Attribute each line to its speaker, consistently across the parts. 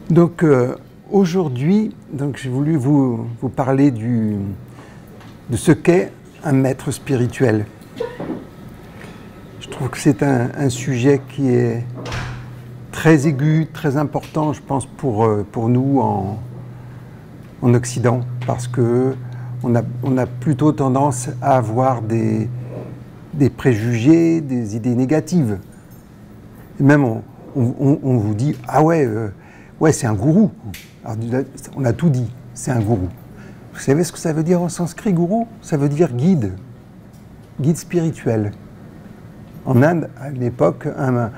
Speaker 1: Donc aujourd'hui, j'ai voulu vous parler de ce qu'est un maître spirituel. Je trouve que c'est un sujet qui est très aigu, très important, je pense, pour nous en Occident, parce que on a plutôt tendance à avoir des préjugés, des idées négatives. Et même on vous dit « Ah ouais, c'est un gourou ». Alors, on a tout dit, c'est un gourou. Vous savez ce que ça veut dire en sanskrit, gourou? Ça veut dire guide, guide spirituel. En Inde, à l'époque, un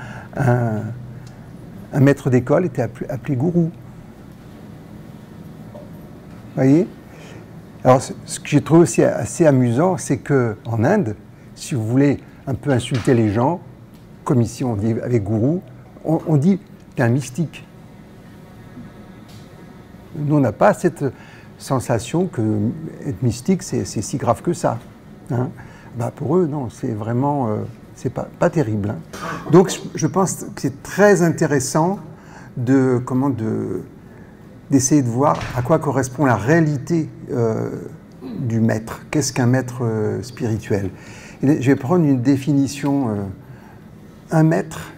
Speaker 1: maître d'école était appelé gourou. Vous voyez? Alors, ce que j'ai trouvé aussi assez amusant, c'est qu'en Inde, si vous voulez un peu insulter les gens, comme ici on dit avec gourou, on dit « t'es un mystique ». Nous, on n'a pas cette sensation que être mystique, c'est si grave que ça. Hein? Bah pour eux, non, c'est vraiment... c'est pas terrible. Hein. Donc, je pense que c'est très intéressant d'essayer de voir à quoi correspond la réalité du maître. Qu'est-ce qu'un maître spirituel? Et je vais prendre une définition. Un maître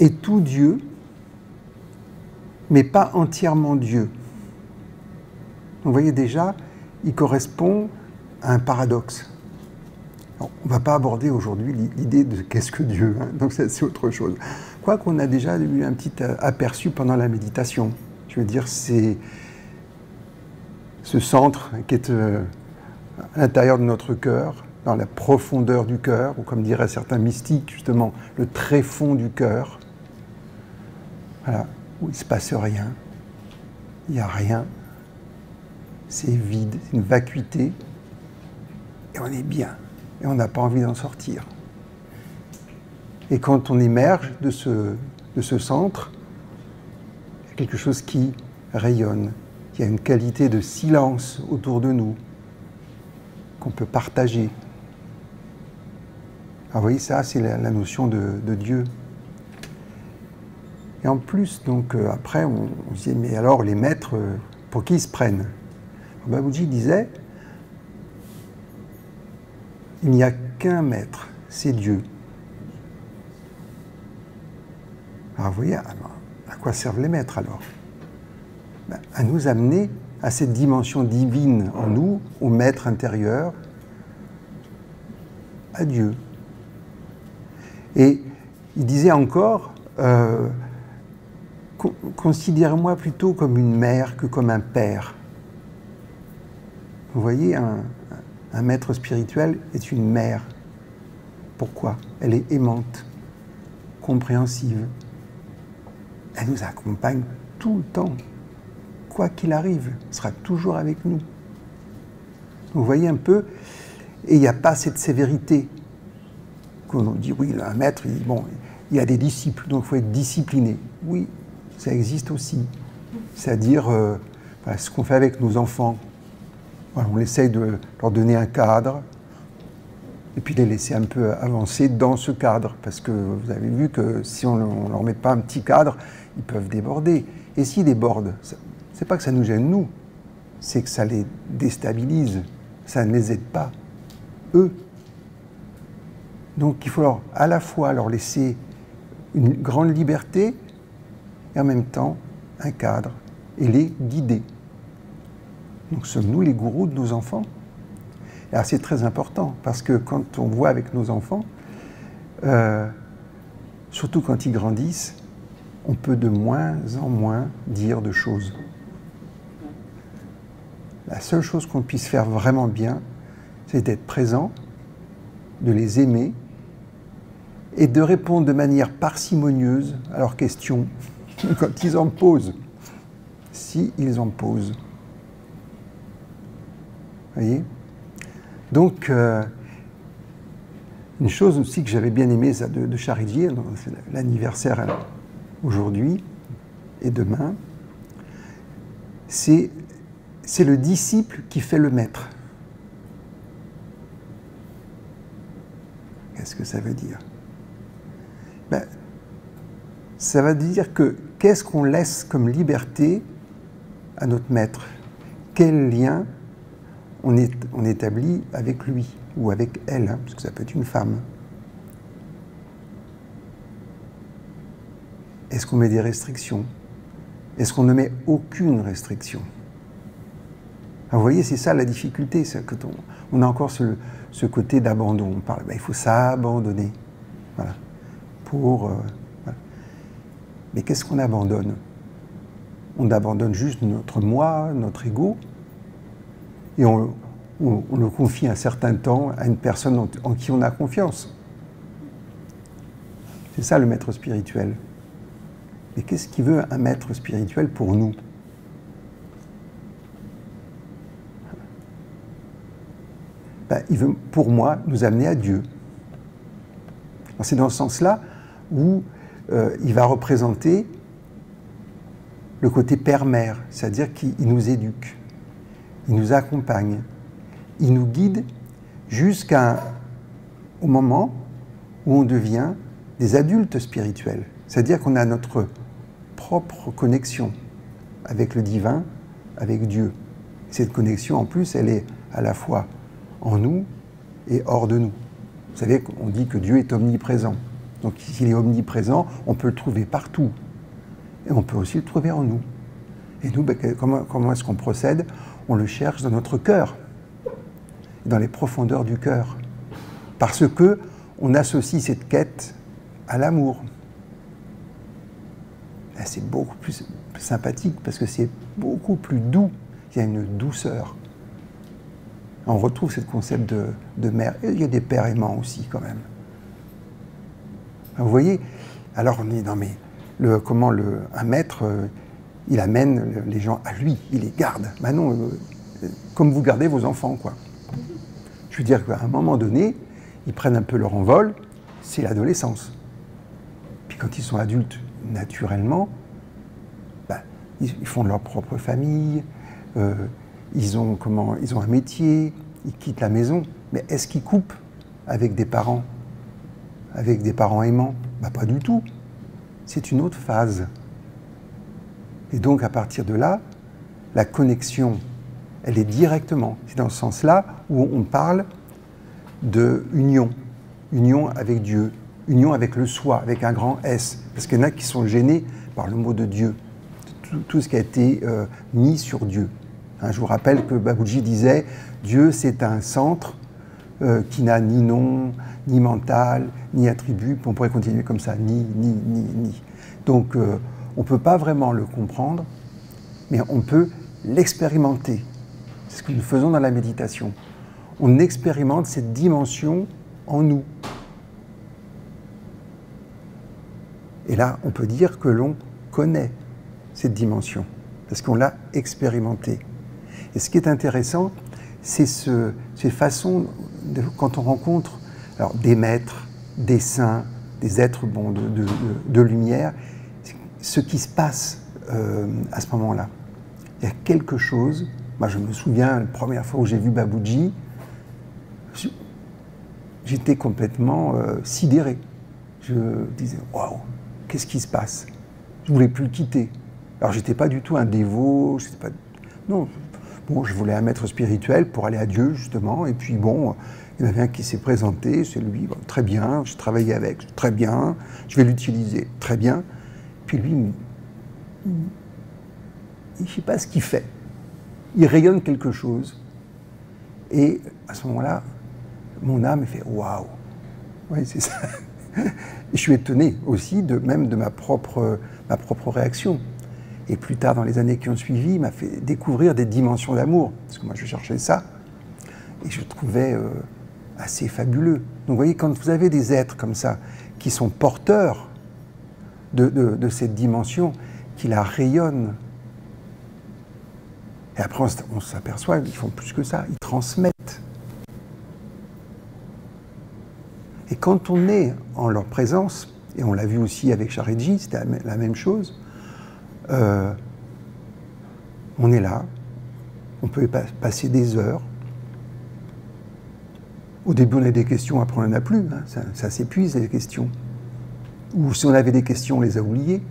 Speaker 1: est tout Dieu, mais pas entièrement Dieu. Donc, vous voyez déjà, il correspond à un paradoxe. Alors, on ne va pas aborder aujourd'hui l'idée de qu'est-ce que Dieu, hein, donc c'est autre chose. Quoi qu'on a déjà eu un petit aperçu pendant la méditation. Je veux dire, c'est ce centre qui est à l'intérieur de notre cœur, dans la profondeur du cœur, ou comme diraient certains mystiques, justement, le tréfonds du cœur. Voilà, où il ne se passe rien, il n'y a rien, c'est vide, c'est une vacuité, et on est bien, et on n'a pas envie d'en sortir. Et quand on émerge de ce centre, il y a quelque chose qui rayonne, il y a une qualité de silence autour de nous, qu'on peut partager. Alors vous voyez, ça, c'est la notion de Dieu. Et en plus, donc, après, on se dit, mais alors, les maîtres, pour qui ils se prennent? Babaji disait, il n'y a qu'un maître, c'est Dieu. Alors vous voyez, à quoi servent les maîtres alors? Ben, à nous amener à cette dimension divine en nous, au maître intérieur, à Dieu. Et il disait encore, considère-moi plutôt comme une mère que comme un père. Vous voyez, un maître spirituel est une mère. Pourquoi? Elle est aimante, compréhensive. Elle nous accompagne tout le temps. Quoi qu'il arrive, elle sera toujours avec nous. Vous voyez un peu, et il n'y a pas cette sévérité. Qu'on dit, oui, un maître, il y a des disciples, donc il faut être discipliné. Oui, ça existe aussi. C'est-à-dire, voilà, ce qu'on fait avec nos enfants. Voilà, on essaye de leur donner un cadre, et puis les laisser un peu avancer dans ce cadre, parce que vous avez vu que si on ne leur met pas un petit cadre, ils peuvent déborder. Et s'ils débordent, c'est pas que ça nous gêne nous, c'est que ça les déstabilise, ça ne les aide pas, eux. Donc il faut à la fois leur laisser une grande liberté et en même temps un cadre et les guider. Donc sommes-nous les gourous de nos enfants? Alors c'est très important parce que quand on voit avec nos enfants, surtout quand ils grandissent, on peut de moins en moins dire de choses. La seule chose qu'on puisse faire vraiment bien, c'est d'être présent, de les aimer, et de répondre de manière parcimonieuse à leurs questions quand ils en posent, si ils en posent. Vous voyez? Donc, une chose aussi que j'avais bien aimée de Charidji, c'est l'anniversaire aujourd'hui et demain, c'est le disciple qui fait le maître. Qu'est-ce que ça veut dire? Ben, ça va dire que qu'est-ce qu'on laisse comme liberté à notre maître? Quel lien on établit avec lui ou avec elle, hein, parce que ça peut être une femme. Est-ce qu'on met des restrictions? Est-ce qu'on ne met aucune restriction? Alors, vous voyez, c'est ça la difficulté, c'est que on a encore ce côté d'abandon. On parle, il faut s'abandonner. Voilà. Voilà. Mais qu'est-ce qu'on abandonne? On abandonne juste notre moi, notre ego, et on le confie un certain temps à une personne en qui on a confiance. C'est ça le maître spirituel. Mais qu'est-ce qu'il veut un maître spirituel pour nous? Il veut, pour moi, nous amener à Dieu. C'est dans ce sens-là où il va représenter le côté père-mère, c'est-à-dire qu'il nous éduque, il nous accompagne, il nous guide jusqu'au moment où on devient des adultes spirituels. C'est-à-dire qu'on a notre propre connexion avec le divin, avec Dieu. Cette connexion, en plus, elle est à la fois en nous et hors de nous. Vous savez qu'on dit que Dieu est omniprésent. Donc s'il est omniprésent, on peut le trouver partout. Et on peut aussi le trouver en nous. Et nous, comment est-ce qu'on procède? On le cherche dans notre cœur, dans les profondeurs du cœur. Parce que on associe cette quête à l'amour. C'est beaucoup plus sympathique parce que c'est beaucoup plus doux. Il y a une douceur. On retrouve ce concept de mère. Et il y a des pères aimants aussi, quand même. Vous voyez? Alors on dit, non mais, un maître, il amène les gens à lui, il les garde. Ben non, comme vous gardez vos enfants, quoi. Je veux dire qu'à un moment donné, ils prennent un peu leur envol, c'est l'adolescence. Puis quand ils sont adultes, naturellement, ils font leur propre famille, ils ont un métier, ils quittent la maison. Mais est-ce qu'ils coupent avec des parents aimants? Pas du tout. C'est une autre phase. Et donc, à partir de là, la connexion, elle est directement. C'est dans ce sens-là où on parle de union. Union avec Dieu. Union avec le soi, avec un grand S. Parce qu'il y en a qui sont gênés par le mot de Dieu. Tout ce qui a été mis sur Dieu. Je vous rappelle que Babuji disait « Dieu, c'est un centre qui n'a ni nom, ni mental, ni attribut. » On pourrait continuer comme ça, ni. Donc, on ne peut pas vraiment le comprendre, mais on peut l'expérimenter. C'est ce que nous faisons dans la méditation. On expérimente cette dimension en nous. Et là, on peut dire que l'on connaît cette dimension, parce qu'on l'a expérimentée. Et ce qui est intéressant, c'est ces façons, quand on rencontre des maîtres, des saints, des êtres de lumière, ce qui se passe à ce moment-là. Il y a quelque chose, moi je me souviens, la première fois où j'ai vu Babuji, j'étais complètement sidéré. Je disais, waouh, qu'est-ce qui se passe? Je ne voulais plus le quitter. Alors j'étais pas du tout un dévot, non. Bon, je voulais un maître spirituel pour aller à Dieu, justement, et puis bon, il y en avait un qui s'est présenté, c'est lui, bon, très bien, je travaillais avec, très bien, je vais l'utiliser, très bien. Puis lui, je ne sais pas ce qu'il fait. Il rayonne quelque chose. Et à ce moment-là, mon âme fait « waouh ». Oui, c'est ça. Et je suis étonné aussi même de ma propre réaction. Et plus tard, dans les années qui ont suivi, il m'a fait découvrir des dimensions d'amour. Parce que moi, je cherchais ça. Et je trouvais assez fabuleux. Donc, vous voyez, quand vous avez des êtres comme ça, qui sont porteurs de cette dimension, qui la rayonnent, et après, on s'aperçoit qu'ils font plus que ça. Ils transmettent. Et quand on est en leur présence, et on l'a vu aussi avec Shareji, c'était la même chose, on est là, on peut passer des heures. Au début, on a des questions, après on n'en a plus. Ça s'épuise, les questions. ou si on avait des questions, on les a oubliées.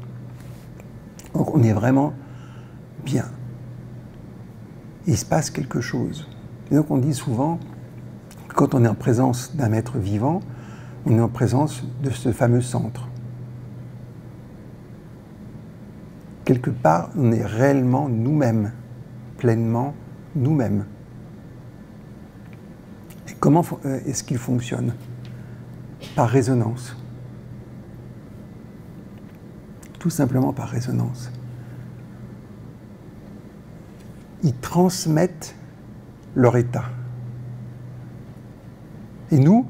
Speaker 1: Donc on est vraiment bien. Il se passe quelque chose. Et donc on dit souvent, quand on est en présence d'un être vivant, on est en présence de ce fameux centre. Quelque part, on est réellement nous-mêmes, pleinement nous-mêmes. Et comment est-ce qu'il fonctionne? Par résonance. Tout simplement par résonance. Ils transmettent leur état. Et nous,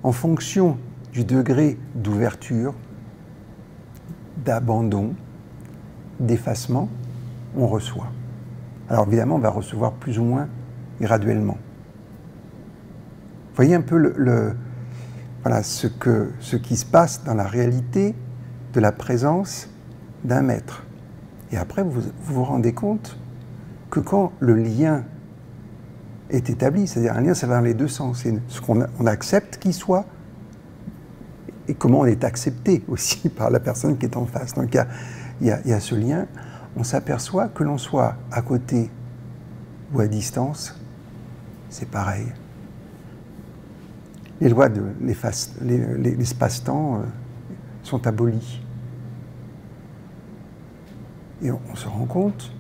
Speaker 1: en fonction du degré d'ouverture, d'abandon, d'effacement, on reçoit. Alors évidemment, on va recevoir plus ou moins graduellement. Vous voyez un peu voilà, ce qui se passe dans la réalité de la présence d'un maître. Et après, vous vous rendez compte que quand le lien est établi, c'est-à-dire un lien, ça va dans les deux sens. C'est ce qu'on accepte qu'il soit et comment on est accepté aussi par la personne qui est en face. Donc il y a ce lien, on s'aperçoit que l'on soit à côté ou à distance, c'est pareil. Les lois de l'espace-temps sont abolies. Et on se rend compte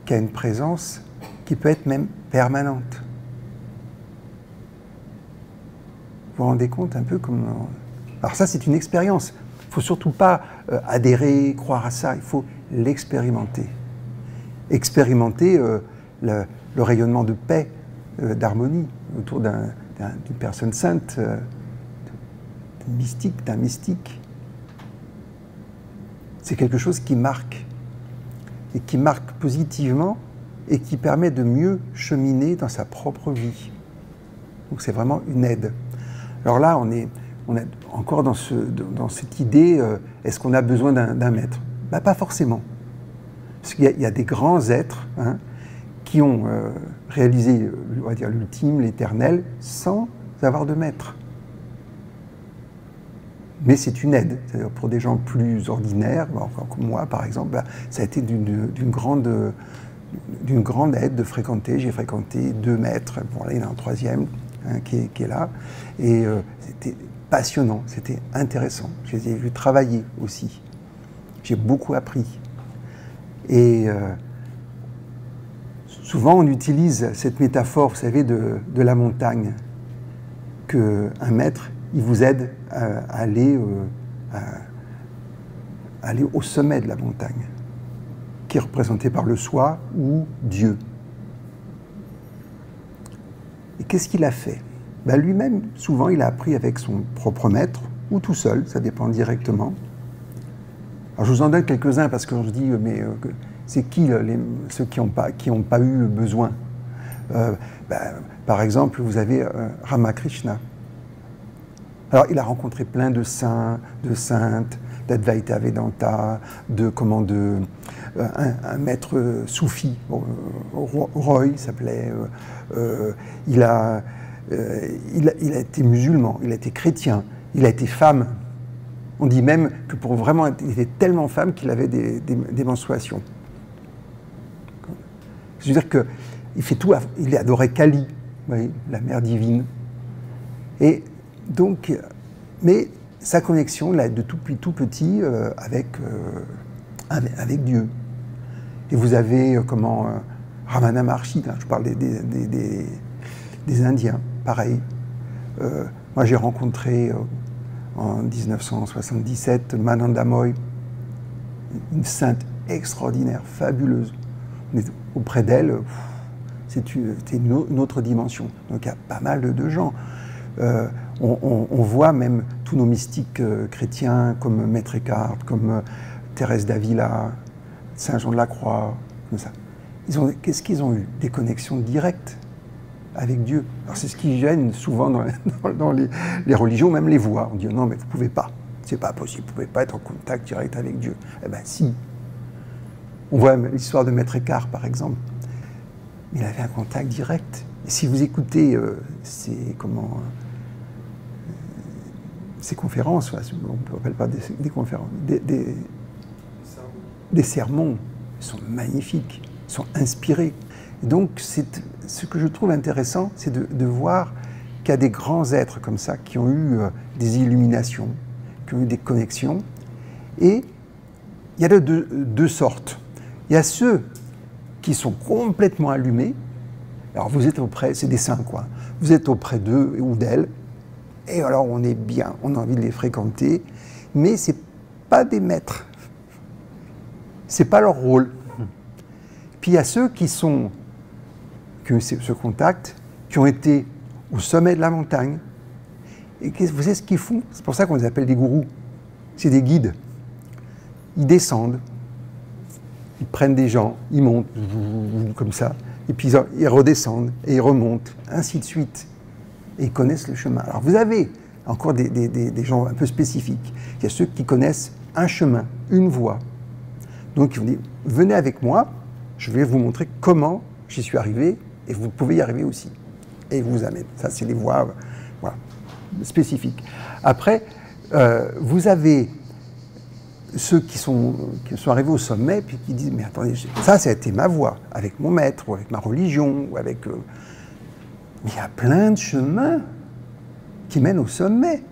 Speaker 1: qu'il y a une présence qui peut être même permanente. Vous vous rendez compte un peu comment... Alors ça, c'est une expérience. Il ne faut surtout pas adhérer, croire à ça. Il faut l'expérimenter. Expérimenter le rayonnement de paix, d'harmonie autour d'une personne sainte, d'un mystique. C'est quelque chose qui marque, et qui marque positivement, et qui permet de mieux cheminer dans sa propre vie. Donc c'est vraiment une aide. Alors là, on est encore dans cette idée, est-ce qu'on a besoin d'un maître? Ben, pas forcément. Parce qu'il y a des grands êtres qui ont réalisé, on va dire, l'ultime, l'éternel, sans avoir de maître. Mais c'est une aide. C'est-à-dire pour des gens plus ordinaires, comme moi par exemple, ben, ça a été d'une grande aide de fréquenter. J'ai fréquenté 2 maîtres, bon là il y en a un troisième qui est là, et c'était passionnant, c'était intéressant. Je les ai vus travailler aussi. J'ai beaucoup appris. Et souvent on utilise cette métaphore, vous savez, de la montagne, qu'un maître, il vous aide à aller au sommet de la montagne, qui est représenté par le soi ou Dieu. Et qu'est-ce qu'il a fait? Ben lui-même, souvent, il a appris avec son propre maître, ou tout seul, ça dépend directement. Alors je vous en donne quelques-uns parce qu'on se dit, mais c'est qui ceux qui n'ont pas eu besoin? Par exemple, vous avez Ramakrishna. Alors il a rencontré plein de saints, de saintes, d'Advaita Vedanta, un maître soufi, Roy s'appelait, il a été musulman, il a été chrétien, il a été femme. On dit même que pour vraiment, il était tellement femme qu'il avait des menstruations. Je veux dire qu'il fait tout, il adorait Kali, vous voyez, la mère divine. Et donc, mais sa connexion, là, de tout petit, avec Dieu. Et vous avez Ramana Maharshi, là, je parle des Indiens, pareil. Moi, j'ai rencontré en 1977 Mananda Moy, une sainte extraordinaire, fabuleuse. On est auprès d'elle, c'était une autre dimension. Donc il y a pas mal de gens. On voit même tous nos mystiques chrétiens comme Maître Eckhart, comme Thérèse d'Avila, Saint Jean de la Croix, comme ça. Qu'est-ce qu'ils ont eu? Des connexions directes avec Dieu. Alors c'est ce qui gêne souvent dans les religions, même les voix. On dit non, mais vous ne pouvez pas, c'est pas possible, vous ne pouvez pas être en contact direct avec Dieu. Eh bien si. On voit l'histoire de Maître Eckhart, par exemple. Il avait un contact direct. Et si vous écoutez ces conférences, on ne appelle pas des conférences, des sermons, sont magnifiques, sont inspirés. Et donc, ce que je trouve intéressant, c'est de voir qu'il y a des grands êtres comme ça qui ont eu des illuminations, qui ont eu des connexions. Et il y a deux sortes. Il y a ceux qui sont complètement allumés. Alors vous êtes auprès, c'est des saints quoi. Vous êtes auprès d'eux ou d'elles. Et alors on est bien, on a envie de les fréquenter. Mais ce n'est pas des maîtres. Ce n'est pas leur rôle. Puis il y a ceux qui ont ce contact, qui ont été au sommet de la montagne. Et vous savez ce qu'ils font? C'est pour ça qu'on les appelle des gourous. C'est des guides. Ils descendent, ils prennent des gens, ils montent, comme ça, et puis ils redescendent, et ils remontent, ainsi de suite. Et ils connaissent le chemin. Alors vous avez encore des gens un peu spécifiques. Il y a ceux qui connaissent un chemin, une voie. Donc ils vont dire, venez avec moi, je vais vous montrer comment j'y suis arrivé, et vous pouvez y arriver aussi. Et ils vous amènent. Ça, c'est les voies voilà, spécifiques. Après, vous avez ceux qui sont arrivés au sommet, puis qui disent, mais attendez, ça a été ma voie, avec mon maître, ou avec ma religion, ou avec... Mais il y a plein de chemins qui mènent au sommet.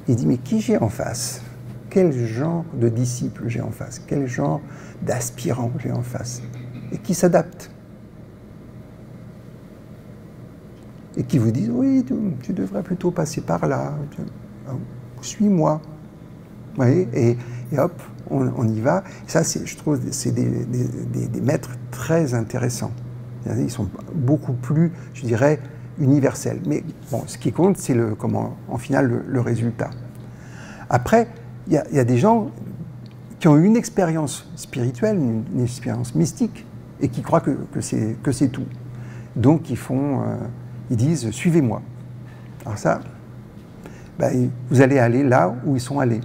Speaker 1: Il dit, mais qui j'ai en face? Quel genre de disciple j'ai en face? Quel genre d'aspirant j'ai en face? Et qui s'adapte. Et qui vous disent, oui, tu devrais plutôt passer par là, suis-moi. Vous voyez, et hop, on y va. Et ça, je trouve, c'est des maîtres très intéressants. Ils sont beaucoup plus, je dirais, universels. Mais bon, ce qui compte, c'est en final le résultat. Après, il y a des gens qui ont eu une expérience spirituelle, une expérience mystique, et qui croient que c'est tout. Donc ils disent, suivez-moi. Alors ça, ben, vous allez aller là où ils sont allés.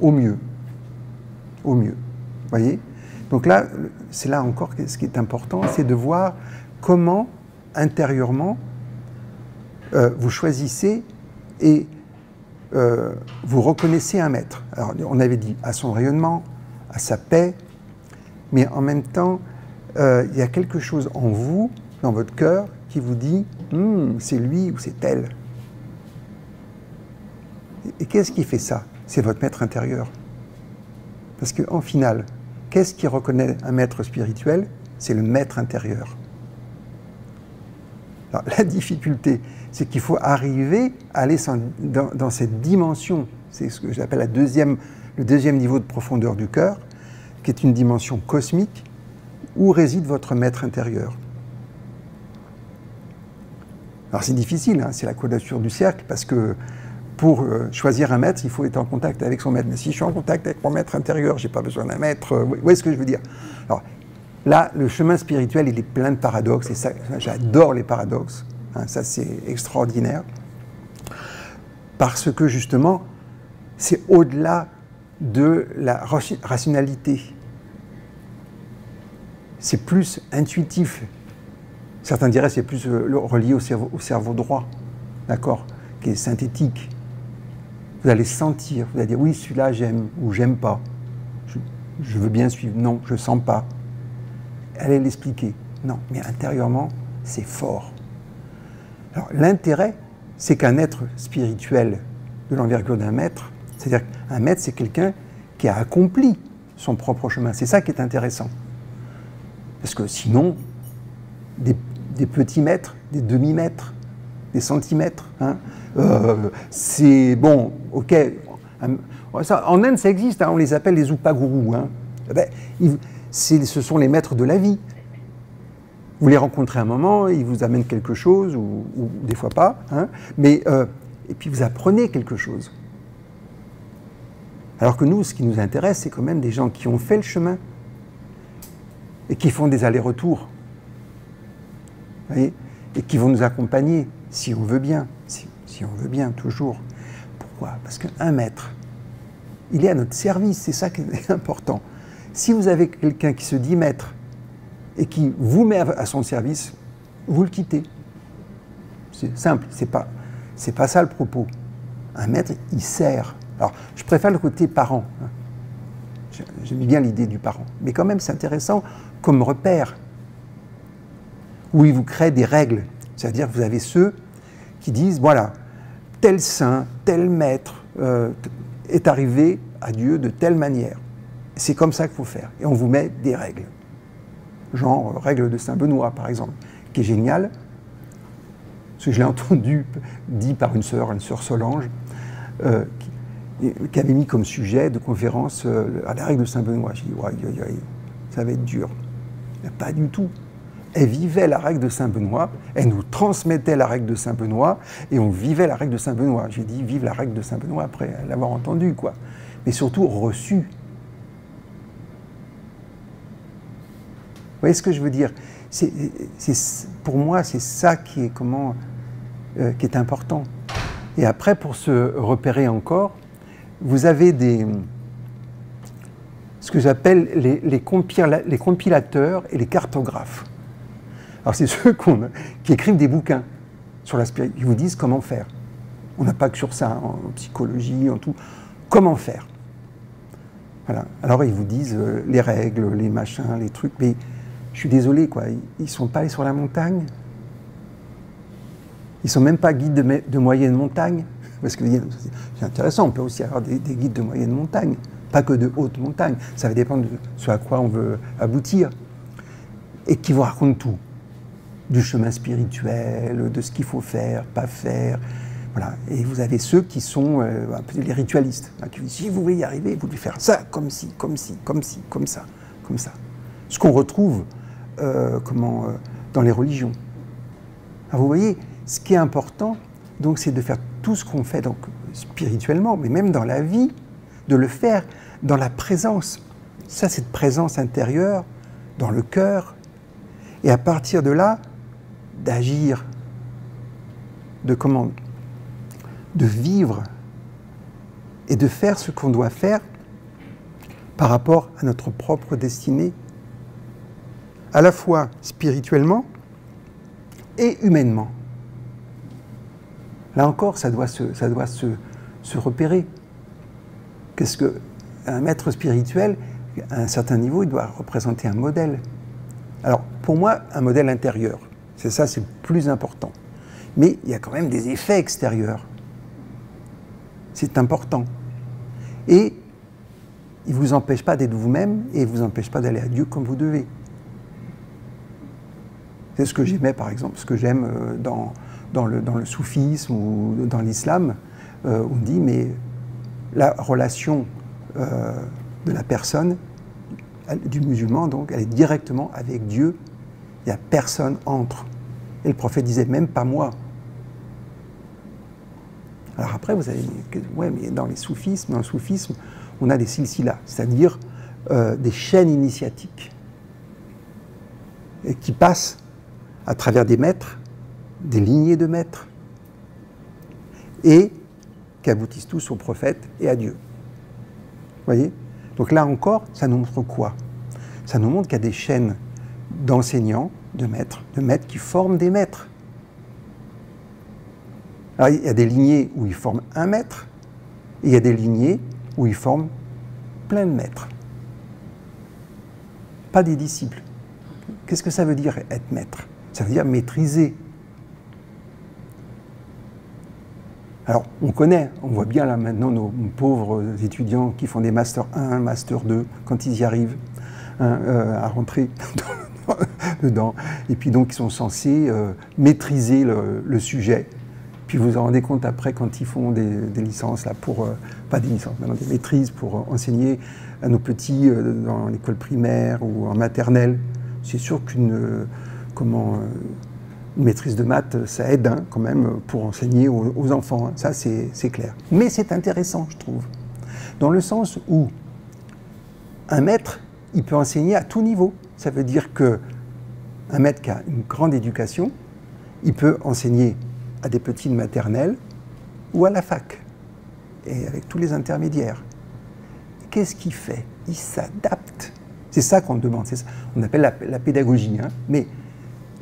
Speaker 1: Au mieux. Au mieux. Vous voyez? Donc là, c'est là encore ce qui est important, c'est de voir comment, intérieurement, vous choisissez et vous reconnaissez un maître. Alors, on avait dit à son rayonnement, à sa paix, mais en même temps, il y a quelque chose en vous, dans votre cœur, qui vous dit c'est lui ou c'est elle. Et qu'est-ce qui fait ça? C'est votre maître intérieur. Parce qu'en final, qu'est-ce qui reconnaît un maître spirituel? C'est le maître intérieur. Alors, la difficulté, c'est qu'il faut arriver à aller dans cette dimension. C'est ce que j'appelle le deuxième niveau de profondeur du cœur, qui est une dimension cosmique, où réside votre maître intérieur. Alors c'est difficile, hein, c'est la quadrature du cercle, parce que pour choisir un maître, il faut être en contact avec son maître. Mais si je suis en contact avec mon maître intérieur, je n'ai pas besoin d'un maître. Vous voyez ce que je veux dire? Alors, là, le chemin spirituel, il est plein de paradoxes, et ça, j'adore les paradoxes. Hein, ça, c'est extraordinaire. Parce que, justement, c'est au-delà de la rationalité. C'est plus intuitif. Certains diraient que c'est plus relié au cerveau droit, d'accord, qui est synthétique. Vous allez sentir, vous allez dire oui, celui-là j'aime ou j'aime pas. Je veux bien suivre, non, je sens pas. Allez l'expliquer. Non, mais intérieurement, c'est fort. Alors l'intérêt, c'est qu'un être spirituel de l'envergure d'un maître, c'est-à-dire qu'un maître, c'est quelqu'un qui a accompli son propre chemin. C'est ça qui est intéressant. Parce que sinon, des petits mètres, des demi-mètres, des centimètres, hein, c'est bon, ok. En Inde, ça existe, hein, on les appelle les Upagourous. Hein. Ben, ce sont les maîtres de la vie. Vous les rencontrez un moment, ils vous amènent quelque chose, ou des fois pas, hein, mais, et puis vous apprenez quelque chose. Alors que nous, ce qui nous intéresse, c'est quand même des gens qui ont fait le chemin et qui font des allers-retours. Vous voyez, et qui vont nous accompagner, si on veut bien, si on veut bien, toujours. Pourquoi? Parce qu'un maître, il est à notre service, c'est ça qui est important. Si vous avez quelqu'un qui se dit maître et qui vous met à son service, vous le quittez. C'est simple, c'est pas ça le propos. Un maître, il sert. Alors, je préfère le côté parent. J'aime bien l'idée du parent. Mais quand même, c'est intéressant comme repère, où il vous crée des règles. C'est-à-dire que vous avez ceux qui disent, voilà, tel saint, tel maître est arrivé à Dieu de telle manière. C'est comme ça qu'il faut faire. Et on vous met des règles. Genre, règle de Saint Benoît, par exemple, qui est géniale. Parce que je l'ai entendu dit par une sœur Solange, qui avait mis comme sujet de conférence à la règle de Saint Benoît. J'ai dit, ouais, ça va être dur. Mais pas du tout. Elle vivait la règle de Saint Benoît, elle nous transmettait la règle de Saint Benoît, et on vivait la règle de Saint Benoît. J'ai dit, vive la règle de Saint Benoît après l'avoir entendue, quoi. Mais surtout reçue. Vous voyez ce que je veux dire? Pour moi, c'est ça qui est, qui est important. Et après, pour se repérer encore, vous avez ce que j'appelle les compilateurs et les cartographes. Alors, c'est ceux qui écrivent des bouquins sur la spiritualité. Ils vous disent comment faire. On n'a pas que sur ça, en psychologie, en tout. Comment faire? Voilà. Alors, ils vous disent les règles, les machins, les trucs, mais je suis désolé, quoi. Ils ne sont pas allés sur la montagne. Ils ne sont même pas guides de moyenne montagne. Parce que c'est intéressant, on peut aussi avoir des guides de moyenne montagne, pas que de haute montagne. Ça va dépendre de ce à quoi on veut aboutir. Et qui vous racontent tout. Du chemin spirituel, de ce qu'il faut faire, pas faire. Voilà. Et vous avez ceux qui sont un peu les ritualistes, hein, qui disent, si vous voulez y arriver, vous devez faire ça, comme ci, comme ci, comme ci, comme ça, comme ça. Ce qu'on retrouve dans les religions. Alors vous voyez, ce qui est important, donc, c'est de faire tout ce qu'on fait donc, spirituellement, mais même dans la vie, de le faire dans la présence. Ça, cette présence intérieure, dans le cœur, et à partir de là, d'agir, de vivre, et de faire ce qu'on doit faire par rapport à notre propre destinée, à la fois spirituellement et humainement. Là encore, ça doit se repérer. Qu'est-ce qu'un maître spirituel, à un certain niveau, il doit représenter un modèle. Alors, pour moi, un modèle intérieur. C'est ça, c'est le plus important. Mais il y a quand même des effets extérieurs. C'est important. Et il ne vous empêche pas d'être vous-même et il ne vous empêche pas d'aller à Dieu comme vous devez. C'est ce que j'aimais, par exemple, ce que j'aime dans le soufisme ou dans l'islam, on dit, mais la relation de la personne, du musulman, donc, elle est directement avec Dieu. Il n'y a personne entre. Et le prophète disait, même pas moi. Alors après, vous avez, ouais, mais dans le soufisme, on a des silsilas, c'est-à-dire des chaînes initiatiques et qui passent à travers des maîtres, des lignées de maîtres, et qui aboutissent tous au prophète et à Dieu. Vous voyez? Donc là encore, ça nous montre quoi? Ça nous montre qu'il y a des chaînes d'enseignants, de maîtres qui forment des maîtres. Alors il y a des lignées où ils forment un maître, et il y a des lignées où ils forment plein de maîtres. Pas des disciples. Qu'est-ce que ça veut dire être maître? Ça veut dire maîtriser. Alors, on connaît, on voit bien là maintenant nos pauvres étudiants qui font des Master 1, Master 2, quand ils y arrivent, hein, à rentrer dedans. Et puis donc, ils sont censés maîtriser le sujet. Puis vous vous rendez compte après, quand ils font des licences, là, pas des licences, maintenant des maîtrises pour enseigner à nos petits dans l'école primaire ou en maternelle. C'est sûr qu'une maîtrise de maths, ça aide hein, quand même pour enseigner aux enfants. Hein. Ça, c'est clair. Mais c'est intéressant, je trouve. Dans le sens où un maître, il peut enseigner à tout niveau. Ça veut dire qu'un maître qui a une grande éducation, il peut enseigner à des petits de maternelle ou à la fac, et avec tous les intermédiaires. Qu'est-ce qu'il fait? Il s'adapte. C'est ça qu'on demande. Ça. On appelle la pédagogie. Hein. Mais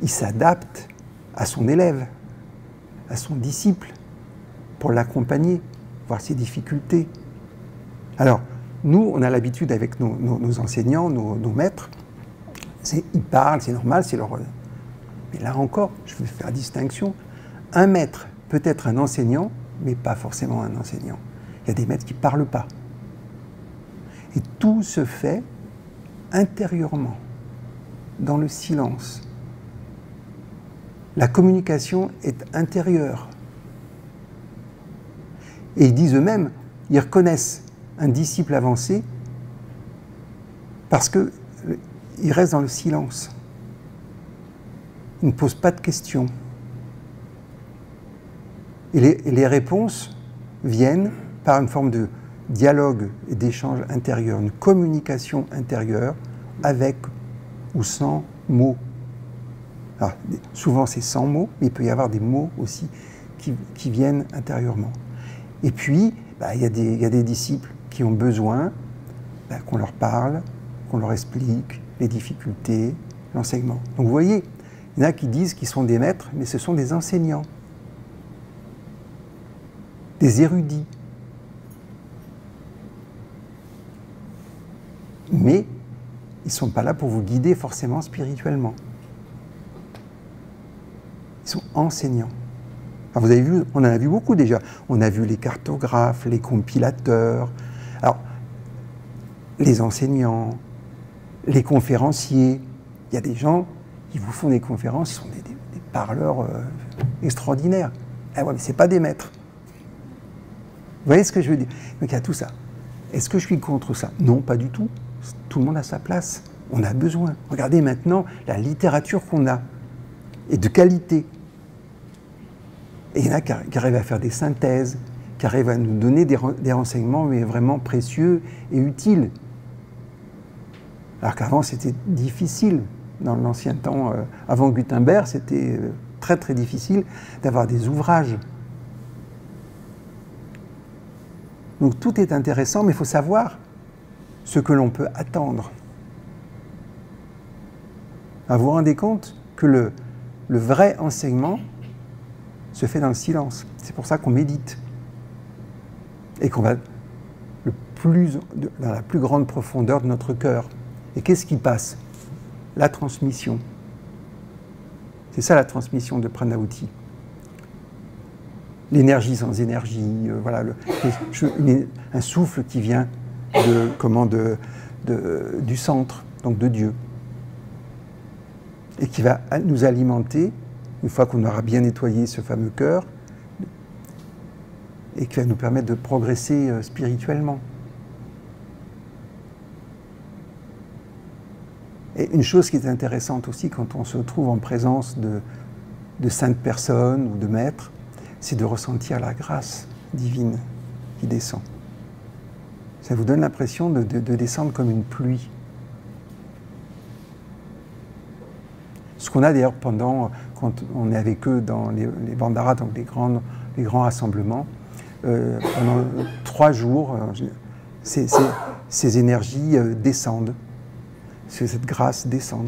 Speaker 1: il s'adapte à son élève, à son disciple, pour l'accompagner. voir ses difficultés. Alors, nous, on a l'habitude avec nos enseignants, nos maîtres, ils parlent, c'est normal, c'est leur... Mais là encore, je veux faire distinction. Un maître peut être un enseignant, mais pas forcément un enseignant. Il y a des maîtres qui ne parlent pas. Et tout se fait intérieurement, dans le silence. La communication est intérieure. Et ils disent eux-mêmes, ils reconnaissent un disciple avancé parce qu'il reste dans le silence. Il ne pose pas de questions. Et les réponses viennent par une forme de dialogue et d'échange intérieur, une communication intérieure avec ou sans mots. Alors, souvent c'est sans mots, mais il peut y avoir des mots aussi qui viennent intérieurement. Et puis, il y a des disciples qui ont besoin qu'on leur parle, qu'on leur explique les difficultés, l'enseignement. Donc vous voyez, il y en a qui disent qu'ils sont des maîtres, mais ce sont des enseignants, des érudits. Mais ils ne sont pas là pour vous guider forcément spirituellement. Ils sont enseignants. Alors vous avez vu, on en a vu beaucoup déjà. On a vu les cartographes, les compilateurs, alors, les enseignants, les conférenciers. Il y a des gens qui vous font des conférences, ils sont des parleurs extraordinaires. Ah ouais, mais ce n'est pas des maîtres. Vous voyez ce que je veux dire? Donc il y a tout ça. Est-ce que je suis contre ça? Non, pas du tout. Tout le monde a sa place. On a besoin. Regardez maintenant la littérature qu'on a, et de qualité. Et il y en a qui arrivent à faire des synthèses, qui arrivent à nous donner des renseignements mais vraiment précieux et utiles. Alors qu'avant, c'était difficile. Dans l'ancien temps, avant Gutenberg, c'était très très difficile d'avoir des ouvrages. Donc tout est intéressant, mais il faut savoir ce que l'on peut attendre. Alors, vous vous rendez compte que le vrai enseignement se fait dans le silence. C'est pour ça qu'on médite. Et qu'on va dans la plus grande profondeur de notre cœur. Et qu'est-ce qui passe? La transmission. C'est ça la transmission de Pranauti. L'énergie sans énergie, voilà, un souffle qui vient du centre, donc de Dieu, et qui va nous alimenter, une fois qu'on aura bien nettoyé ce fameux cœur, et qui va nous permettre de progresser spirituellement. Et une chose qui est intéressante aussi quand on se trouve en présence de saintes personnes ou de maîtres, c'est de ressentir la grâce divine qui descend. Ça vous donne l'impression de descendre comme une pluie. Ce qu'on a d'ailleurs quand on est avec eux dans les bandaras, donc les grands rassemblements, pendant 3 jours, ces énergies descendent. Cette grâce descend.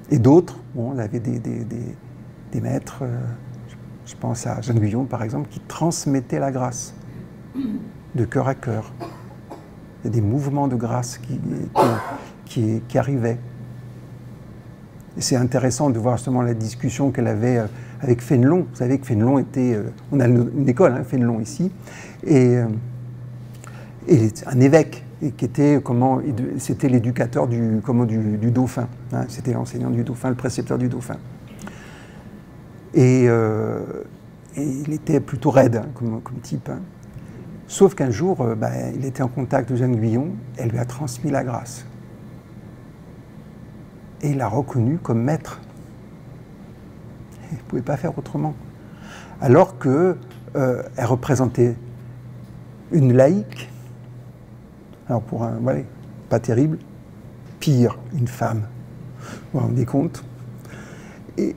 Speaker 1: Et d'autres, bon, on avait des maîtres, je pense à Jeanne Guyon par exemple, qui transmettaient la grâce de cœur à cœur. Il y a des mouvements de grâce qui arrivaient. Et c'est intéressant de voir justement la discussion qu'elle avait avec Fénelon. Vous savez que Fénelon était... on a une école, hein, Fénelon ici, et un évêque, et qui était c'était l'éducateur du dauphin, hein, c'était l'enseignant du dauphin, le précepteur du dauphin. Et il était plutôt raide hein, comme type. Hein. Sauf qu'un jour, il était en contact de Jeanne Guyon, elle lui a transmis la grâce. Et il l'a reconnu comme maître. Il ne pouvait pas faire autrement. Alors qu'elle représentait une laïque. Alors pour un, voilà, pas terrible, pire, une femme. Vous vous rendez compte? Et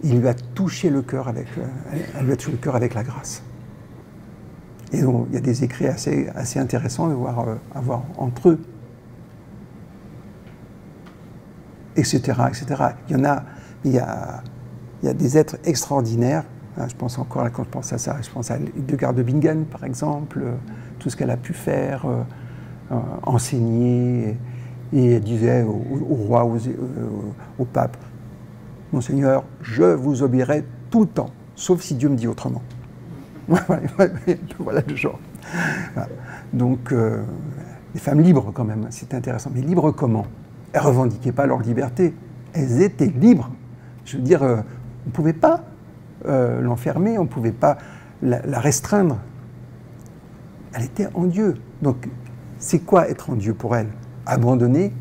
Speaker 1: il lui a touché le cœur elle lui a touché le cœur avec la grâce. Et donc il y a des écrits assez intéressants à voir entre eux. Etc., etc. Il y a des êtres extraordinaires Je pense encore, là, quand je pense à ça, je pense à Hildegard de Bingen, par exemple, tout ce qu'elle a pu faire, enseigner, et elle disait au roi, au pape, « Monseigneur, je vous obéirai tout le temps, sauf si Dieu me dit autrement. » Voilà le genre. Voilà. Donc, des femmes libres quand même, c'est intéressant. Mais libres comment? Elles ne revendiquaient pas leur liberté. Elles étaient libres. Je veux dire, on ne pouvait pas l'enfermer, on ne pouvait pas la restreindre. Elle était en Dieu. Donc, c'est quoi être en Dieu pour elle? Abandonner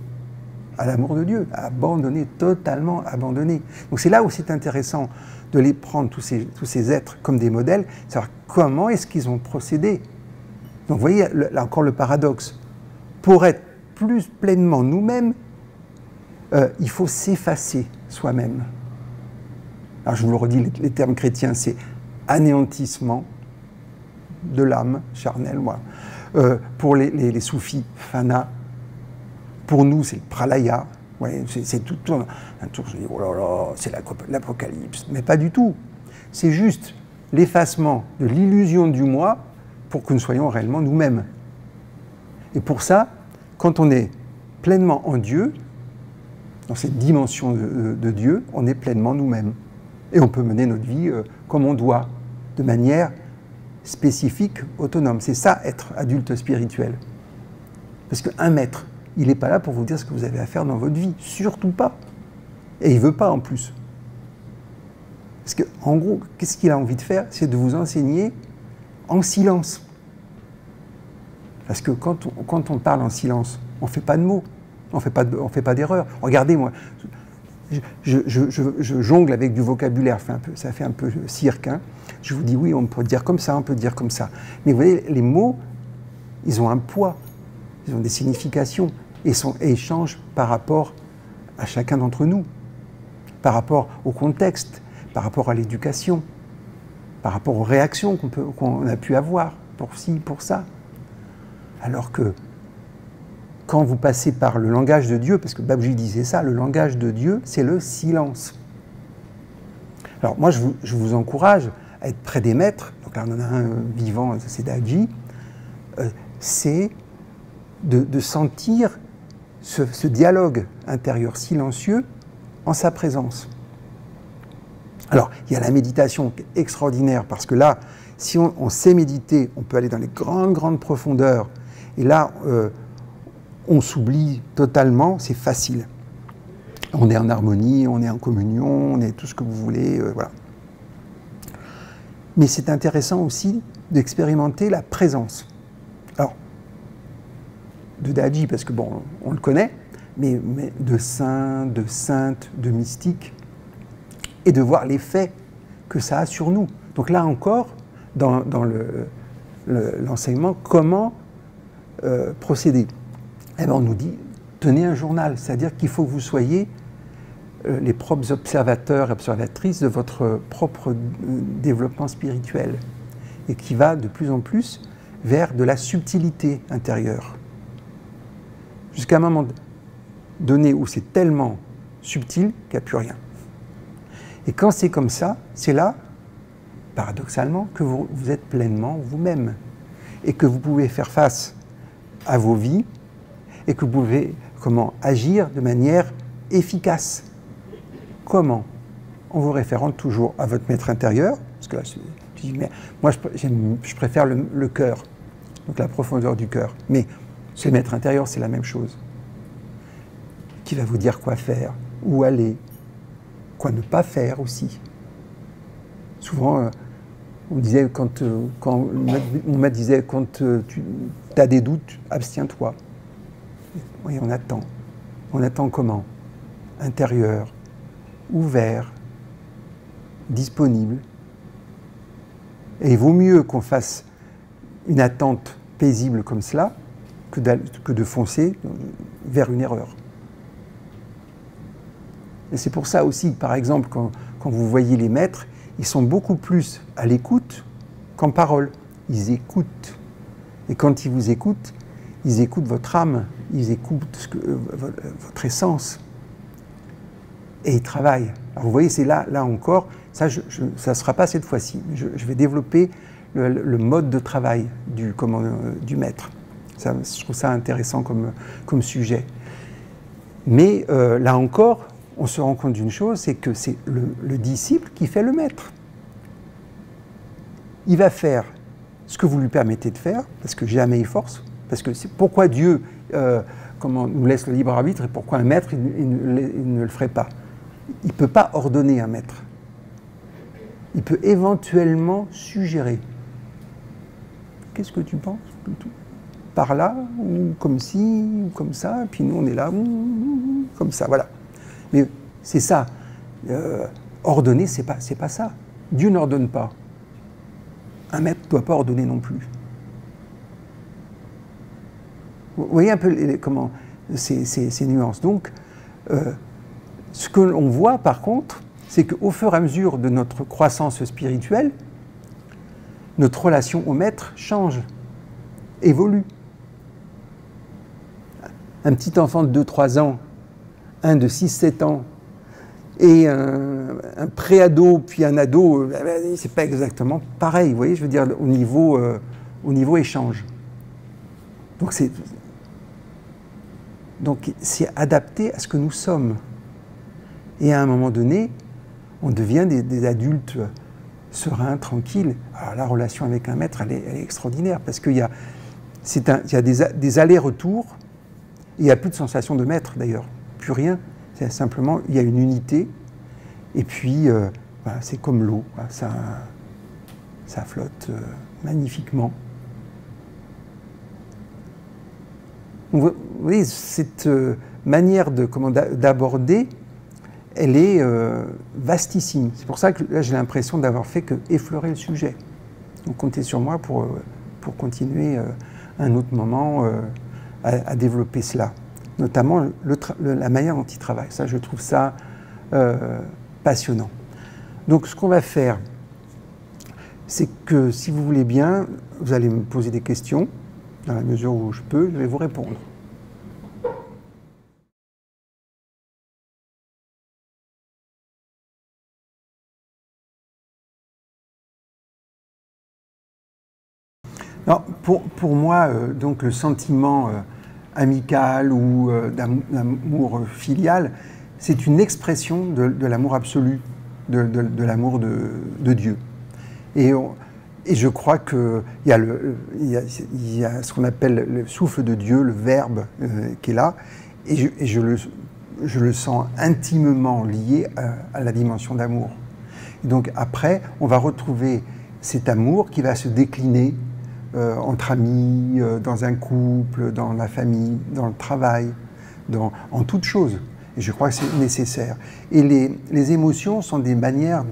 Speaker 1: à l'amour de Dieu, abandonner, totalement abandonner. Donc c'est là où c'est intéressant de les prendre, tous ces êtres, comme des modèles, savoir comment est-ce qu'ils ont procédé. Donc vous voyez, là encore le paradoxe. Pour être plus pleinement nous-mêmes, il faut s'effacer soi-même. Alors je vous le redis, les termes chrétiens, c'est anéantissement de l'âme charnelle. Voilà. Pour les soufis, fana. Pour nous, c'est le pralaya. Ouais, c'est tout un tour, je dis, oh là là, c'est l'apocalypse. Mais pas du tout. C'est juste l'effacement de l'illusion du moi pour que nous soyons réellement nous-mêmes. Et pour ça, quand on est pleinement en Dieu, dans cette dimension de Dieu, on est pleinement nous-mêmes. Et on peut mener notre vie comme on doit, de manière spécifique, autonome. C'est ça, être adulte spirituel. Parce qu'un maître, il n'est pas là pour vous dire ce que vous avez à faire dans votre vie. Surtout pas. Et il ne veut pas en plus. Parce qu'en gros, qu'est-ce qu'il a envie de faire? C'est de vous enseigner en silence. Parce que quand on parle en silence, on ne fait pas de mots. On ne fait pas d'erreur. Regardez, moi, je jongle avec du vocabulaire. Ça fait un peu cirque. Hein. Je vous dis, oui, on peut dire comme ça, on peut dire comme ça. Mais vous voyez, les mots, ils ont un poids. Ils ont des significations. Et changent par rapport à chacun d'entre nous, par rapport au contexte, par rapport à l'éducation, par rapport aux réactions qu'on a pu avoir pour ci, pour ça. Alors que quand vous passez par le langage de Dieu, parce que Babuji disait ça, le langage de Dieu, c'est le silence. Alors moi, je vous encourage à être près des maîtres. Donc là, on en a un vivant, c'est Daji. C'est de sentir ce dialogue intérieur silencieux en sa présence. Alors, il y a la méditation qui est extraordinaire, parce que là, si on sait méditer, on peut aller dans les grandes profondeurs, et là, on s'oublie totalement, c'est facile. On est en harmonie, on est en communion, on est tout ce que vous voulez, voilà. Mais c'est intéressant aussi d'expérimenter la présence. Alors, de Daji, parce que bon, on le connaît, mais de saints, de saintes, de mystiques, et de voir l'effet que ça a sur nous. Donc là encore, dans l'enseignement, comment procéder? Eh bien, on nous dit, tenez un journal, c'est-à-dire qu'il faut que vous soyez les propres observateurs et observatrices de votre propre développement spirituel, et qui va de plus en plus vers de la subtilité intérieure. Jusqu'à un moment donné où c'est tellement subtil qu'il n'y a plus rien. Et quand c'est comme ça, c'est là, paradoxalement, que vous êtes pleinement vous-même. Et que vous pouvez faire face à vos vies, et que vous pouvez agir de manière efficace. Comment? En vous référant toujours à votre maître intérieur, parce que là, je dis, mais moi je préfère le cœur, donc la profondeur du cœur. Mais ce maître intérieur, c'est la même chose. Qui va vous dire quoi faire, où aller, quoi ne pas faire aussi. Souvent, on disait, mon maître disait, quand tu as des doutes, abstiens-toi. Oui, on attend. On attend comment? Intérieur, ouvert, disponible. Et il vaut mieux qu'on fasse une attente paisible comme cela que de foncer vers une erreur. Et c'est pour ça aussi, par exemple, quand vous voyez les maîtres, ils sont beaucoup plus à l'écoute qu'en parole. Ils écoutent. Et quand ils vous écoutent, ils écoutent votre âme, ils écoutent votre essence. Et ils travaillent. Alors vous voyez, c'est là encore, Ça ne sera pas cette fois-ci. Je vais développer le mode de travail du maître. Ça, je trouve ça intéressant comme sujet. Mais là encore, on se rend compte d'une chose, c'est que c'est le disciple qui fait le maître. Il va faire ce que vous lui permettez de faire, parce que jamais il force, parce que c'est pourquoi Dieu nous laisse le libre arbitre et pourquoi un maître il ne le ferait pas. Il ne peut pas ordonner un maître. Il peut éventuellement suggérer. Qu'est-ce que tu penses plutôt? Par là, ou comme ci, ou comme ça, et puis nous on est là, comme ça, voilà. Mais c'est ça. Ordonner, c'est pas ça. Dieu n'ordonne pas. Un maître ne doit pas ordonner non plus. Vous voyez un peu comment ces nuances. Donc, ce que l'on voit par contre, c'est qu'au fur et à mesure de notre croissance spirituelle, notre relation au maître change, évolue. Un petit enfant de 2-3 ans, un de 6-7 ans, et un pré-ado, puis un ado, c'est pas exactement pareil, vous voyez, je veux dire, au niveau échange. Donc c'est adapté à ce que nous sommes. Et à un moment donné, on devient des adultes sereins, tranquilles. Alors la relation avec un maître, elle est extraordinaire, parce qu'il y a des allers-retours, il n'y a plus de sensation de maître d'ailleurs, plus rien. C'est simplement, il y a une unité, et puis voilà, c'est comme l'eau, ça flotte magnifiquement. Vous voyez, cette manière d'aborder, elle est vastissime. C'est pour ça que là, j'ai l'impression d'avoir fait que effleurer le sujet. Donc comptez sur moi pour continuer un autre moment à développer cela. Notamment la manière dont il travaille. Ça, je trouve ça passionnant. Donc ce qu'on va faire, c'est que si vous voulez bien, vous allez me poser des questions. Dans la mesure où je peux, je vais vous répondre. Alors, pour moi, donc le sentiment amical ou d'amour filial, c'est une expression de l'amour absolu, de l'amour de Dieu. Et je crois qu'il y a ce qu'on appelle le souffle de Dieu, le Verbe qui est là, et je le sens intimement lié à la dimension d'amour. Donc après, on va retrouver cet amour qui va se décliner entre amis, dans un couple, dans la famille, dans le travail, en toute chose. Et je crois que c'est nécessaire. Et les émotions sont des manières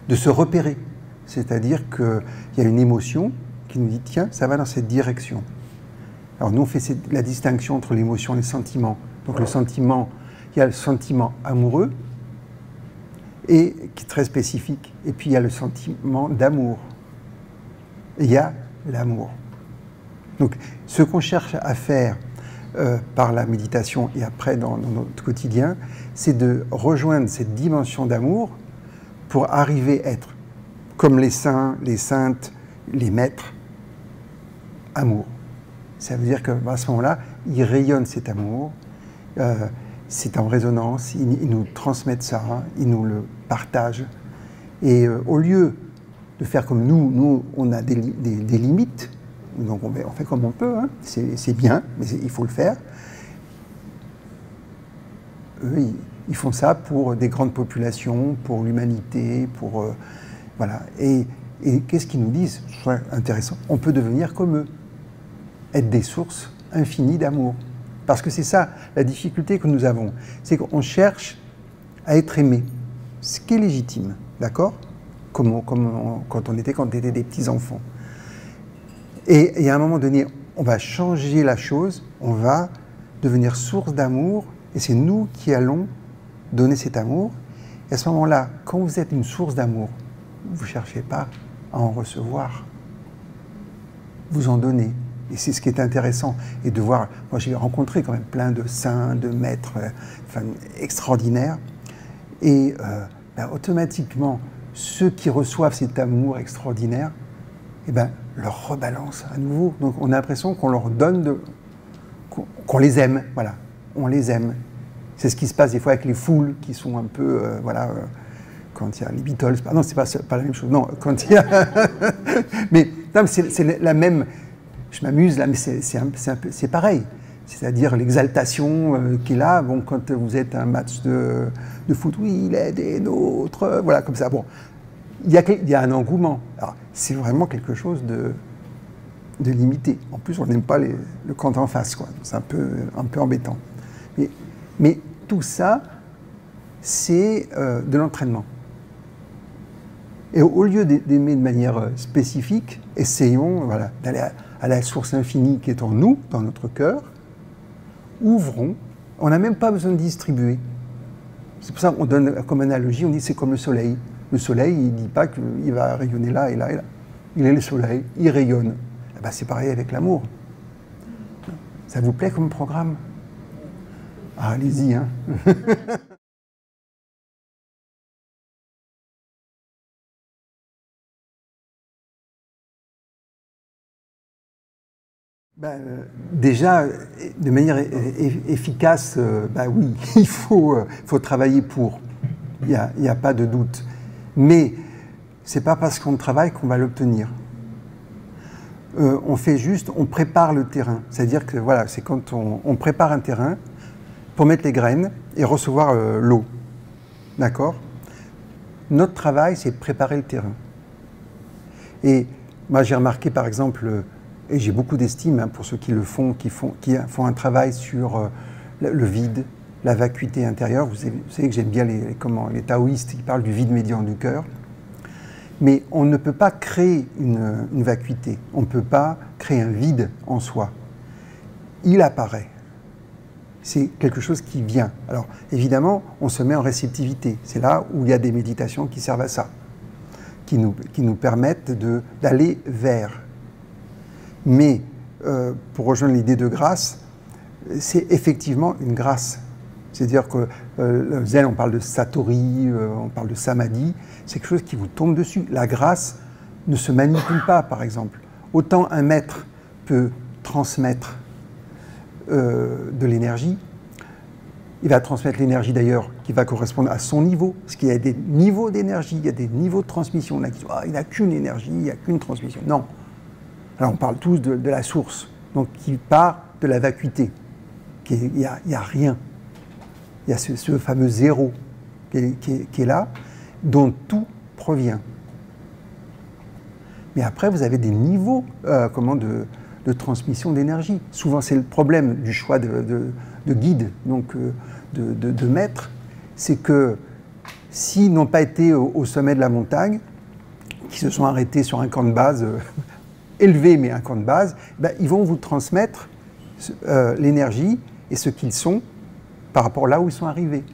Speaker 1: de se repérer. C'est-à-dire qu'il y a une émotion qui nous dit « tiens, ça va dans cette direction ». Alors nous, on fait la distinction entre l'émotion et le sentiment. Donc le sentiment, il y a le sentiment amoureux, et qui est très spécifique. Et puis il y a le sentiment d'amour. Et il y a l'amour. Donc ce qu'on cherche à faire par la méditation et après dans notre quotidien, c'est de rejoindre cette dimension d'amour pour arriver à être comme les saints, les saintes, les maîtres, amour. Ça veut dire qu'à ce moment-là, ils rayonnent cet amour, c'est en résonance, ils nous transmettent ça, ils nous le partagent. Et au lieu de faire comme nous on a des limites, donc on fait comme on peut, hein, c'est bien, mais il faut le faire. Eux, ils font ça pour des grandes populations, pour l'humanité, pour... voilà. Et qu'est-ce qu'ils nous disent? C'est intéressant. On peut devenir comme eux, être des sources infinies d'amour. Parce que c'est ça, la difficulté que nous avons. C'est qu'on cherche à être aimé, ce qui est légitime, d'accord? Comme quand on était des petits-enfants. Et à un moment donné, on va changer la chose, on va devenir source d'amour, et c'est nous qui allons donner cet amour. Et à ce moment-là, quand vous êtes une source d'amour, vous ne cherchez pas à en recevoir. Vous en donnez. Et c'est ce qui est intéressant. Et de voir, moi j'ai rencontré quand même plein de saints, de maîtres extraordinaires. Et automatiquement, ceux qui reçoivent cet amour extraordinaire, eh ben, leur rebalance à nouveau. Donc on a l'impression qu'on leur donne, qu'on les aime, voilà, on les aime. C'est ce qui se passe des fois avec les foules qui sont un peu, voilà, quand il y a les Beatles, non, c'est pas la même chose, non, quand il y a... mais c'est la même, je m'amuse là, mais c'est pareil. C'est-à-dire l'exaltation qui est là, bon, quand vous êtes à un match de foot, oui, il est des nôtres, voilà, comme ça. Bon, il y a un engouement. C'est vraiment quelque chose de limité. En plus, on n'aime pas le camp en face, quoi. C'est un peu embêtant. Mais tout ça, c'est de l'entraînement. Et au lieu d'aimer de manière spécifique, essayons voilà, d'aller à la source infinie qui est en nous, dans notre cœur, ouvrons, on n'a même pas besoin de distribuer. C'est pour ça qu'on donne comme analogie, on dit c'est comme le soleil. Le soleil, il ne dit pas qu'il va rayonner là et là et là. Il est le soleil, il rayonne. Eh ben, c'est pareil avec l'amour. Ça vous plaît comme programme? Ah, allez-y, hein. Déjà, de manière efficace, oui, il faut travailler pour. Il n'y a pas de doute. Mais ce n'est pas parce qu'on travaille qu'on va l'obtenir. On fait juste, on prépare le terrain. C'est-à-dire que voilà, c'est quand on prépare un terrain pour mettre les graines et recevoir l'eau. D'accord? Notre travail, c'est de préparer le terrain. Et moi, j'ai remarqué, par exemple, et j'ai beaucoup d'estime pour ceux qui le font, qui font un travail sur le vide, la vacuité intérieure. Vous savez que j'aime bien les taoïstes qui parlent du vide médian du cœur. Mais on ne peut pas créer une vacuité. On ne peut pas créer un vide en soi. Il apparaît. C'est quelque chose qui vient. Alors, évidemment, on se met en réceptivité. C'est là où il y a des méditations qui servent à ça, qui nous permettent d'aller vers. Mais, pour rejoindre l'idée de grâce, c'est effectivement une grâce. C'est-à-dire que le zen, on parle de satori, on parle de samadhi, c'est quelque chose qui vous tombe dessus. La grâce ne se manipule pas, par exemple. Autant un maître peut transmettre de l'énergie, il va transmettre l'énergie d'ailleurs qui va correspondre à son niveau, parce qu'il y a des niveaux d'énergie, il y a des niveaux de transmission. Il n'a qu'une énergie, il n'y a qu'une transmission. Non. Alors on parle tous de la source, donc qui part de la vacuité. Il n'y a rien. Il y a ce fameux zéro qui est là, dont tout provient. Mais après, vous avez des niveaux de transmission d'énergie. Souvent, c'est le problème du choix de guide, donc de maître, c'est que s'ils n'ont pas été au sommet de la montagne, qui se sont arrêtés sur un camp de base, élevé mais un camp de base, ils vont vous transmettre l'énergie et ce qu'ils sont par rapport là où ils sont arrivés.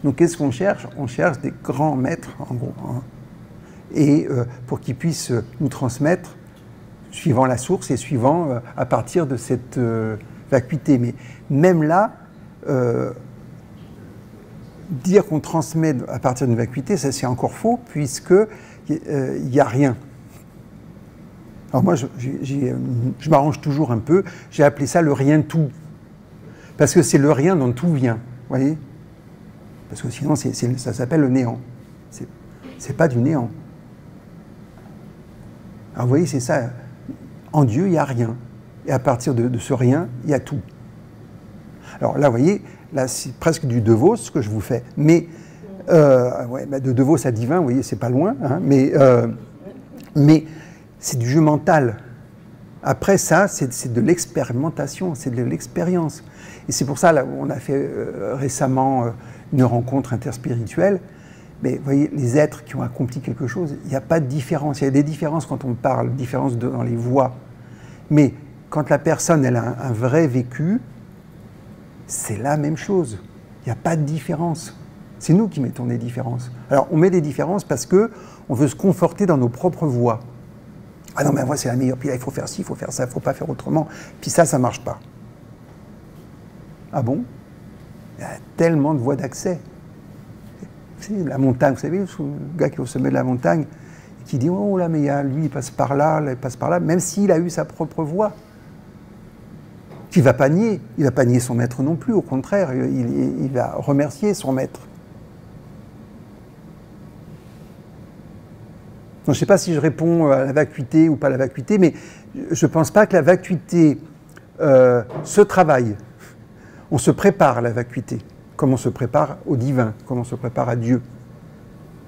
Speaker 1: Donc qu'est-ce qu'on cherche? On cherche des grands maîtres, en gros, hein, et pour qu'ils puissent nous transmettre suivant la source et suivant à partir de cette vacuité. Mais même là, dire qu'on transmet à partir d'une vacuité, ça c'est encore faux, puisqu'il n'y a rien. Alors moi, je m'arrange toujours un peu, j'ai appelé ça le rien-tout. Parce que c'est le rien dont tout vient, vous voyez? Parce que sinon, ça s'appelle le néant. C'est pas du néant. Alors vous voyez, c'est ça. En Dieu, il n'y a rien. Et à partir de ce rien, il y a tout. Alors là, vous voyez, là, c'est presque du De Vos, ce que je vous fais. Mais, de De Vos à divin, vous voyez, c'est pas loin. Hein, mais c'est du jeu mental. Après ça, c'est de l'expérimentation, c'est de l'expérience. Et c'est pour ça, là, on a fait récemment une rencontre interspirituelle. Mais vous voyez, les êtres qui ont accompli quelque chose, il n'y a pas de différence. Il y a des différences quand on parle, différences dans les voix. Mais quand la personne elle a un vrai vécu, c'est la même chose. Il n'y a pas de différence. C'est nous qui mettons des différences. Alors, on met des différences parce qu'on veut se conforter dans nos propres voix. Ah non, mais moi, c'est la meilleure. Puis là, il faut faire ci, il faut faire ça, il ne faut pas faire autrement. Puis ça ne marche pas. Ah bon? Il y a tellement de voies d'accès. C'est la montagne, vous savez, le gars qui est au sommet de la montagne, qui dit, oh là, mais lui, il passe par là, même s'il a eu sa propre voie. Il ne va pas nier son maître non plus, au contraire, il va remercier son maître. Donc, je ne sais pas si je réponds à la vacuité ou pas à la vacuité, mais je ne pense pas que la vacuité se travaille. On se prépare à la vacuité, comme on se prépare au divin, comme on se prépare à Dieu.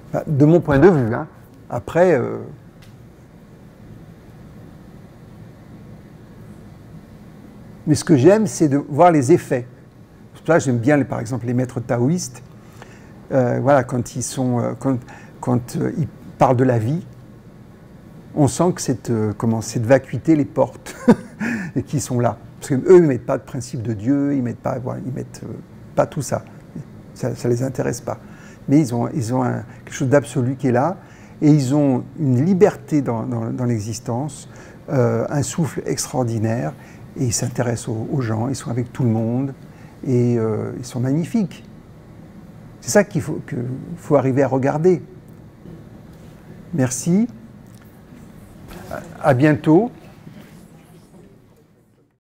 Speaker 1: Enfin, de mon point de vue, hein. Après... Mais ce que j'aime, c'est de voir les effets. C'est pour ça que j'aime bien, par exemple, les maîtres taoïstes. Voilà, quand ils parlent de la vie, on sent que cette vacuité les porte et qu'ils sont là. Parce qu'eux, ils ne mettent pas de principe de Dieu, ils ne mettent pas tout ça. Ça ne les intéresse pas. Mais ils ont quelque chose d'absolu qui est là, et ils ont une liberté dans l'existence, un souffle extraordinaire, et ils s'intéressent aux gens, ils sont avec tout le monde, et ils sont magnifiques. C'est ça qu'il faut arriver à regarder. Merci. À bientôt.